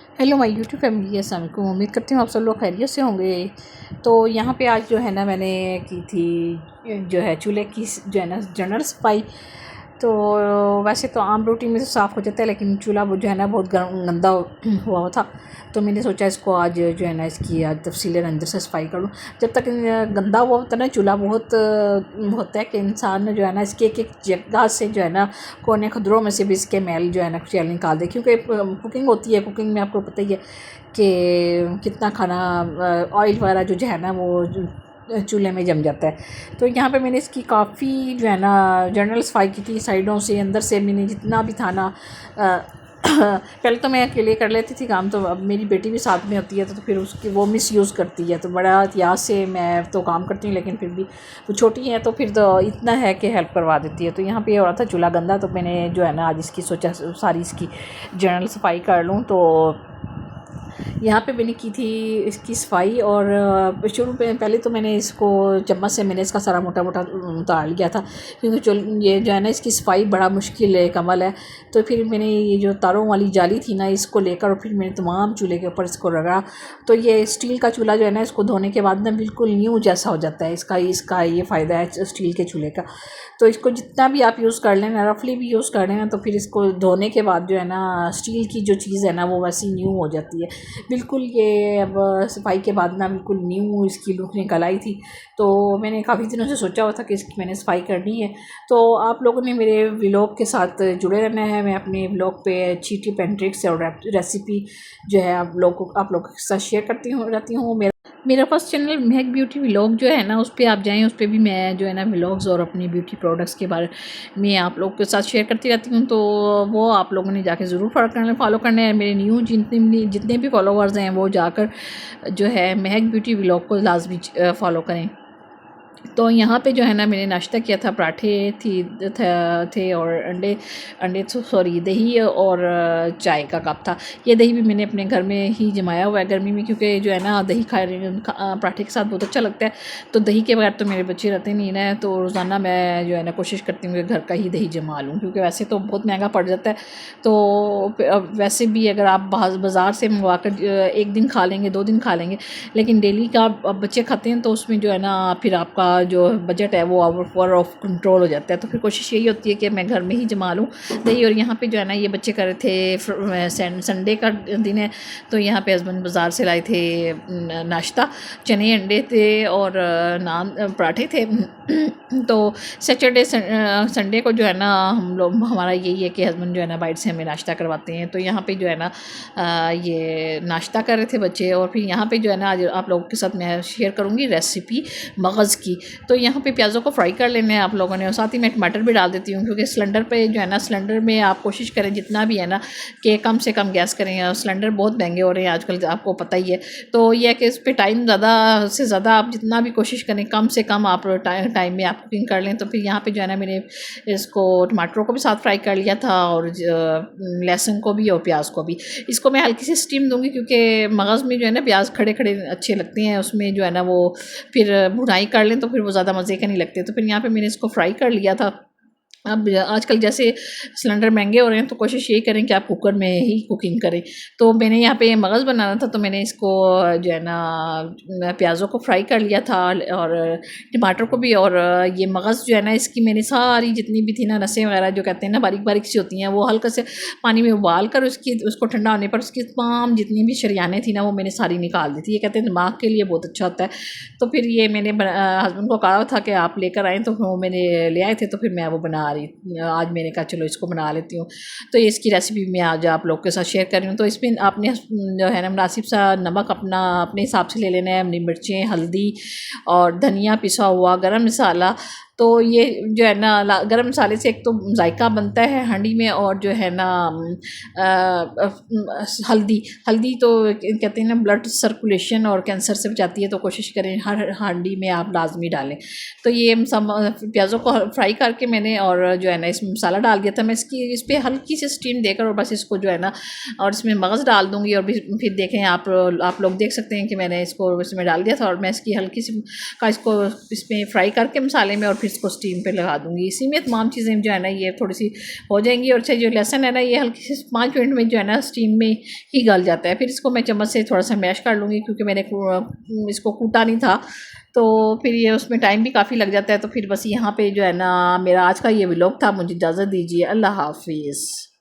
Hello my YouTube family, अस्सलाम वालेकुम। उम्मीद करती हूँ आप सब लोग खैरियत से होंगे। तो यहाँ पे आज जो है ना मैंने की थी जो है चूल्हे की जो है ना जनरल सफाई। तो वैसे तो आम रोटी में तो साफ़ हो जाता है, लेकिन चूल्हा वो जो है ना बहुत गंदा हुआ था। तो मैंने सोचा इसको आज जो है ना इसकी आज तफसीलन अंदर से सफाई कर लूँ। जब तक गंदा हुआ होता है ना चूल्हा, बहुत होता है कि इंसान जो है ना इसकी एक एक जगह से जो है ना कोने खदरों में से भी इसके मैल जो है ना चैल निकाल दे, क्योंकि कुकिंग होती है। कुकिंग में आपको पता ही है कि कितना खाना ऑयल वगैरह जो है ना वो चूल्हे में जम जाता है। तो यहाँ पे मैंने इसकी काफ़ी जो है ना जनरल सफाई की थी, साइडों से अंदर से मैंने जितना भी था ना पहले तो मैं अकेले कर लेती थी काम, तो अब मेरी बेटी भी साथ में होती है तो फिर उसकी वो मिसयूज़ करती है। तो बड़ा एहतियात से मैं तो काम करती हूँ, लेकिन फिर भी वो छोटी है तो फिर तो इतना है कि हेल्प करवा देती है। तो यहाँ पे ये हो रहा था चूल्हा गंदा, तो मैंने जो है ना आज इसकी सोचा सारी इसकी जनरल सफाई कर लूँ। तो यहाँ पे मैंने की थी इसकी सफाई, और शुरू में पहले तो मैंने इसको चम्मच से मैंने इसका सारा मोटा मोटा उतार लिया था, क्योंकि ये जो है ना इसकी सफाई बड़ा मुश्किल है, कमल है। तो फिर मैंने ये जो तारों वाली जाली थी ना इसको लेकर और फिर मैंने तमाम चूल्हे के ऊपर इसको रगड़ा। तो ये स्टील का चूल्हा जो है ना इसको धोने के बाद ना बिल्कुल न्यू जैसा हो जाता है। इसका ये फ़ायदा है स्टील के चूल्हे का। तो इसको जितना भी आप यूज़ कर लेना, रफली भी यूज़ कर लेना, तो फिर इसको धोने के बाद जो है ना स्टील की जो चीज़ है ना वो वैसी न्यू हो जाती है बिल्कुल। ये अब सफाई के बाद ना बिल्कुल न्यू इसकी लुक निकल आई थी। तो मैंने काफ़ी दिनों से सोचा हुआ था कि इसकी मैंने सफाई करनी है। तो आप लोगों ने मेरे व्लॉग के साथ जुड़े रहना है। मैं अपने व्लॉग पे अच्छी टिप एंड ट्रिक्स और रेसिपी जो है आप लोगों के साथ शेयर करती रहती हूँ। मेरा फर्स्ट चैनल महक ब्यूटी व्लॉग जो है ना उस पर आप जाएँ, उस पर भी मैं जो है ना व्लॉग्स और अपनी ब्यूटी प्रोडक्ट्स के बारे में आप लोगों के साथ शेयर करती रहती हूँ। तो वो आप लोगों ने जाके ज़रूर फॉलो करना है। मेरे न्यू जितने भी फॉलोवर्स हैं वो जाकर जो है महक ब्यूटी व्लॉग को लाजमी फॉलो करें। तो यहाँ पे जो है ना मैंने नाश्ता किया था, पराठे थे और अंडे सॉरी दही और चाय का कप था। ये दही भी मैंने अपने घर में ही जमाया हुआ है गर्मी में, क्योंकि जो है ना दही पराठे के साथ बहुत अच्छा लगता है। तो दही के बगैर तो मेरे बच्चे रहते नहीं ना, तो रोज़ाना मैं जो है ना कोशिश करती हूँ कि घर का ही दही जमा लूँ, क्योंकि वैसे तो बहुत महंगा पड़ जाता है। तो वैसे भी अगर आप बाज़ार से मंगवा कर एक दिन खा लेंगे, 2 दिन खा लेंगे, लेकिन डेली का बच्चे खाते हैं तो उसमें जो है ना फिर आपका जो बजट है वो आउट ऑफ कंट्रोल हो जाता है। तो फिर कोशिश यही होती है कि मैं घर में ही जमा लूँ दही। और यहाँ पे जो है ना ये बच्चे कर रहे थे, संडे का दिन है, तो यहाँ पे हस्बैंड बाज़ार से लाए थे नाश्ता, चने अंडे थे और नान पराठे थे। तो सैटरडे संडे को जो है ना हमारा यही है कि हस्बैंड जो है ना बाइट से हमें नाश्ता करवाते हैं। तो यहाँ पे जो है ना ये नाश्ता कर रहे थे बच्चे। और फिर यहाँ पे जो है ना आज आप लोगों के साथ मैं शेयर करूँगी रेसिपी मगज़ की। तो यहाँ पे प्याज़ों को फ्राई कर लेना है आप लोगों ने, और साथ ही मैं टमाटर भी डाल देती हूँ, क्योंकि सिलेंडर पे जो है ना सिलेंडर में आप कोशिश करें जितना भी है ना कि कम से कम गैस करें। सिलेंडर बहुत महंगे हो रहे हैं आजकल, आपको पता ही है। तो यह है कि इस पर टाइम ज़्यादा से ज़्यादा आप जितना भी कोशिश करें कम से कम आप टाइम में आप कुकिंग कर लें। तो फिर यहाँ पे जो है ना मैंने इसको टमाटरों को भी साथ फ्राई कर लिया था, और लहसुन को भी और प्याज को भी। इसको मैं हल्की सी स्टीम दूंगी, क्योंकि मगज़ में जो है ना प्याज खड़े खड़े अच्छे लगते हैं, उसमें जो है ना वो फिर भुनाई कर लें तो फिर वो ज़्यादा मज़े के नहीं लगते। तो फिर यहाँ पे मैंने इसको फ्राई कर लिया था। अब आजकल जैसे सिलेंडर महंगे हो रहे हैं तो कोशिश यही करें कि आप कुकर में ही कुकिंग करें। तो मैंने यहाँ पे मगज़ बनाना था, तो मैंने इसको जो है ना प्याज़ों को फ्राई कर लिया था और टमाटर को भी। और ये मगज़ जो है ना इसकी मैंने सारी जितनी भी थी ना नसें वगैरह जो कहते हैं ना बारीक बारीक सी होती हैं, वो हल्का से पानी में उबाल कर उसको ठंडा होने पर उसकी तमाम जितनी भी शरियानें थी ना वो मैंने सारी निकाल दी थी। ये कहते हैं दिमाग के लिए बहुत अच्छा होता है। तो फिर ये मैंने हस्बैंड को कहा था कि आप लेकर आएँ, तो वो मैंने ले आए थे। तो फिर मैं वो आज मैंने कहा चलो इसको बना लेती हूँ। तो ये इसकी रेसिपी मैं आज आप लोग के साथ शेयर कर रही हूँ। तो इसमें आपने जो है ना मुनासिब सा नमक अपने हिसाब से ले लेना है, अपनी मिर्चें, हल्दी और धनिया पिसा हुआ, गरम मसाला। तो ये जो है ना गरम मसाले से एक तो जायका बनता है हांडी में, और जो है ना हल्दी तो कहते हैं ना ब्लड सर्कुलेशन और कैंसर से बचाती है, तो कोशिश करें हर हांडी में आप लाजमी डालें। तो ये प्याज़ों को फ्राई करके मैंने और जो है ना इसमें मसाला डाल दिया था। मैं इस पर हल्की सी स्टीम देकर और बस इसको जो है ना और इसमें मगज़ डाल दूँगी। और फिर देखें आप लोग देख सकते हैं कि मैंने इसको इसमें डाल दिया था, और मैं इसकी हल्की सी इसको इसमें फ्राई करके मसाले में और फिर इसको स्टीम पे लगा दूँगी। इसी में तमाम चीज़ें जो है ना ये थोड़ी सी हो जाएंगी। और अच्छा जो लहसुन है ना ये हल्की सी 5 मिनट में जो है ना स्टीम में ही गल जाता है। फिर इसको मैं चम्मच से थोड़ा सा मैश कर लूँगी, क्योंकि मैंने इसको कूटा नहीं था, तो फिर ये उसमें टाइम भी काफ़ी लग जाता है। तो फिर बस यहाँ पे जो है ना मेरा आज का ये व्लॉग था। मुझे इजाज़त दीजिए, अल्लाह हाफिज़।